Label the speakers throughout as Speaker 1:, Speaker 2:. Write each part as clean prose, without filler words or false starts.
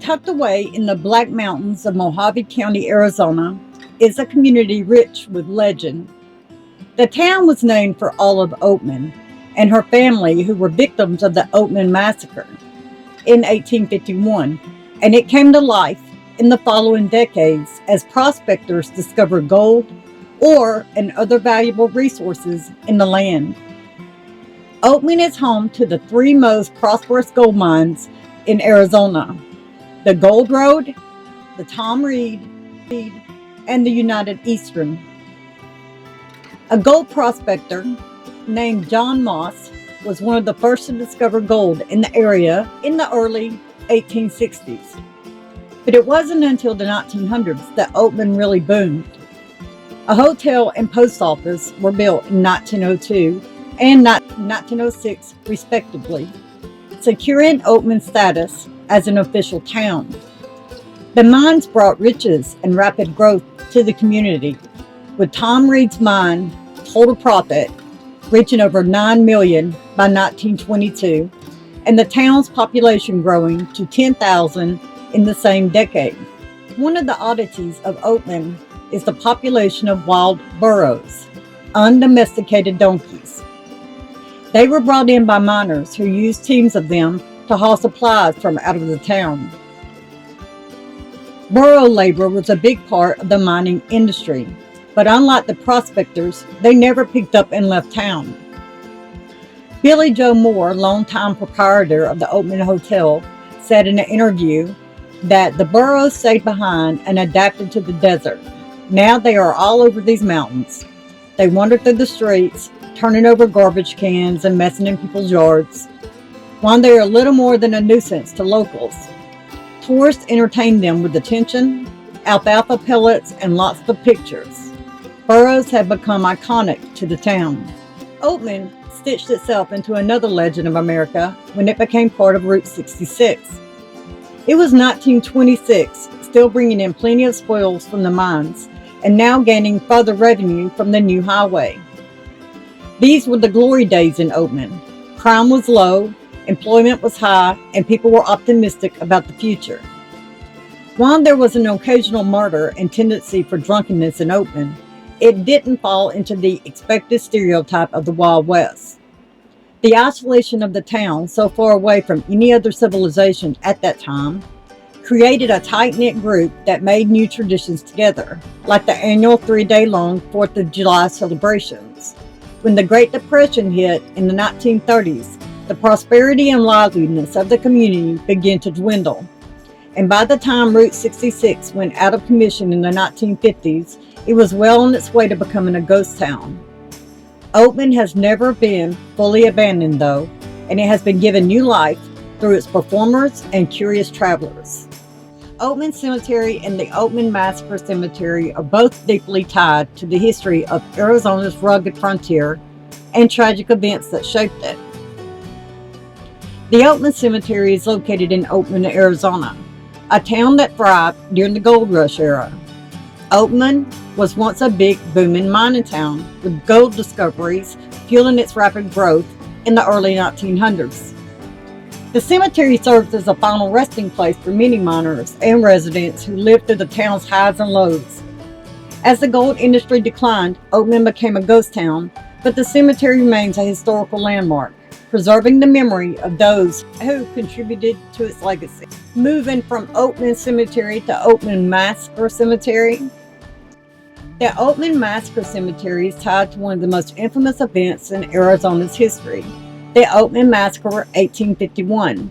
Speaker 1: Tucked away in the Black Mountains of Mojave County, Arizona, is a community rich with legend. The town was named for Olive Oatman and her family, who were victims of the Oatman Massacre in 1851, and it came to life in the following decades as prospectors discovered gold, ore, and other valuable resources in the land. Oatman is home to the three most prosperous gold mines in Arizona: the Gold Road, the Tom Reed, and the United Eastern. A gold prospector named John Moss was one of the first to discover gold in the area in the early 1860s. But it wasn't until the 1900s that Oatman really boomed. A hotel and post office were built in 1902 and 1906 respectively, securing Oatman's status as an official town. The mines brought riches and rapid growth to the community, with Tom Reed's mine total profit reaching over $9 million by 1922, and the town's population growing to 10,000 in the same decade. One of the oddities of Oatman is the population of wild burros, undomesticated donkeys. They were brought in by miners who used teams of them to haul supplies from out of the town. Burro labor was a big part of the mining industry, but unlike the prospectors, they never picked up and left town. Billy Joe Moore, longtime proprietor of the Oatman Hotel, said in an interview that the burros stayed behind and adapted to the desert. Now they are all over these mountains. They wander through the streets, turning over garbage cans and messing in people's yards. While they are little more than a nuisance to locals, tourists entertain them with attention, alfalfa pellets, and lots of pictures. Burros have become iconic to the town. Oatman stitched itself into another legend of America when it became part of Route 66. It was 1926, still bringing in plenty of spoils from the mines, and now gaining further revenue from the new highway. These were the glory days in Oatman. Crime was low, employment was high, and people were optimistic about the future. While there was an occasional murder and tendency for drunkenness in Oatman, it didn't fall into the expected stereotype of the Wild West. The isolation of the town, so far away from any other civilization at that time, created a tight-knit group that made new traditions together, like the annual 3-day-long 4th of July celebrations. When the Great Depression hit in the 1930s, the prosperity and liveliness of the community began to dwindle. And by the time Route 66 went out of commission in the 1950s, it was well on its way to becoming a ghost town. Oatman has never been fully abandoned though, and it has been given new life through its performers and curious travelers. Oatman Cemetery and the Oatman Massacre Cemetery are both deeply tied to the history of Arizona's rugged frontier and tragic events that shaped it. The Oatman Cemetery is located in Oatman, Arizona, a town that thrived during the gold rush era. Oatman was once a big, booming mining town with gold discoveries fueling its rapid growth in the early 1900s. The cemetery serves as a final resting place for many miners and residents who lived through the town's highs and lows. As the gold industry declined, Oatman became a ghost town, but the cemetery remains a historical landmark, preserving the memory of those who contributed to its legacy. Moving from Oatman Cemetery to Oatman Massacre Cemetery. The Oatman Massacre Cemetery is tied to one of the most infamous events in Arizona's history, the Oatman Massacre 1851.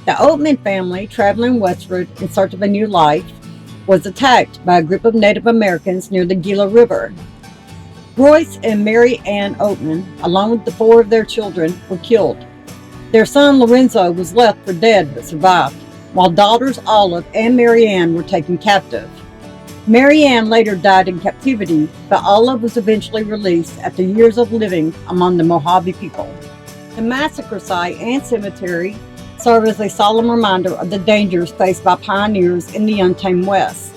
Speaker 1: The Oatman family, traveling westward in search of a new life, was attacked by a group of Native Americans near the Gila River. Royce and Mary Ann Oatman, along with the 4 of their children, were killed. Their son Lorenzo was left for dead but survived, while daughters Olive and Mary Ann were taken captive. Mary Ann later died in captivity, but Olive was eventually released after years of living among the Mojave people. The massacre site and cemetery serve as a solemn reminder of the dangers faced by pioneers in the untamed West.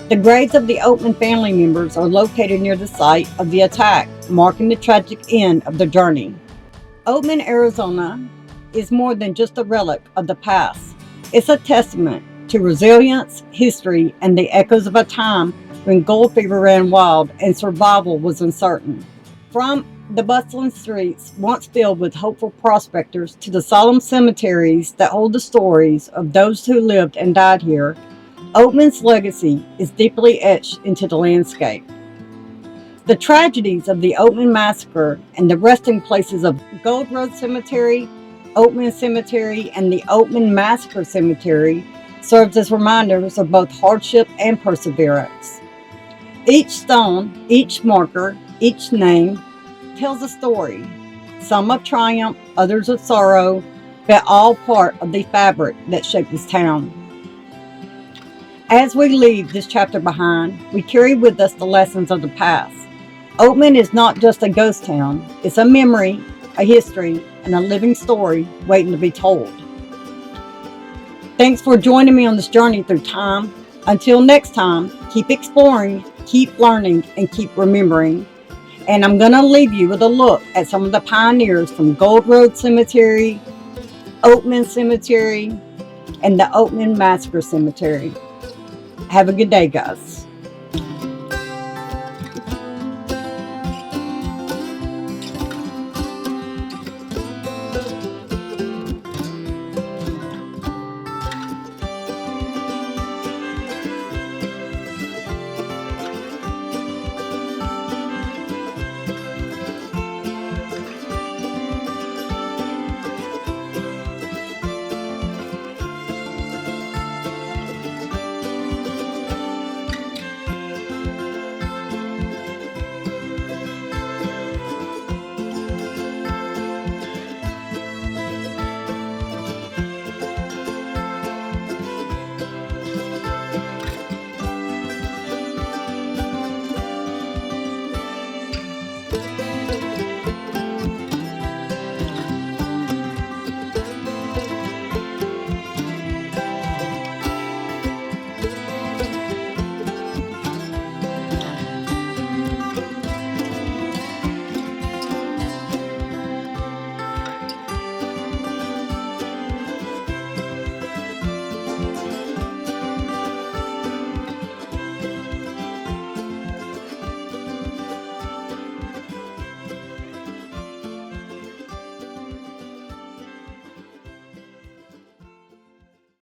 Speaker 1: The graves of the Oatman family members are located near the site of the attack, marking the tragic end of their journey. Oatman, Arizona is more than just a relic of the past. It's a testament to resilience, history, and the echoes of a time when gold fever ran wild and survival was uncertain. From the bustling streets, once filled with hopeful prospectors, to the solemn cemeteries that hold the stories of those who lived and died here, Oatman's legacy is deeply etched into the landscape. The tragedies of the Oatman Massacre and the resting places of Gold Road Cemetery, Oatman Cemetery, and the Oatman Massacre Cemetery serves as reminders of both hardship and perseverance. Each stone, each marker, each name tells a story, some of triumph, others of sorrow, but all part of the fabric that shaped this town. As we leave this chapter behind, we carry with us the lessons of the past. Oatman is not just a ghost town, it's a memory, a history, and a living story waiting to be told. Thanks for joining me on this journey through time. Until next time, keep exploring, keep learning, and keep remembering. And I'm going to leave you with a look at some of the pioneers from Gold Road Cemetery, Oatman Cemetery, and the Oatman Massacre Cemetery. Have a good day, guys.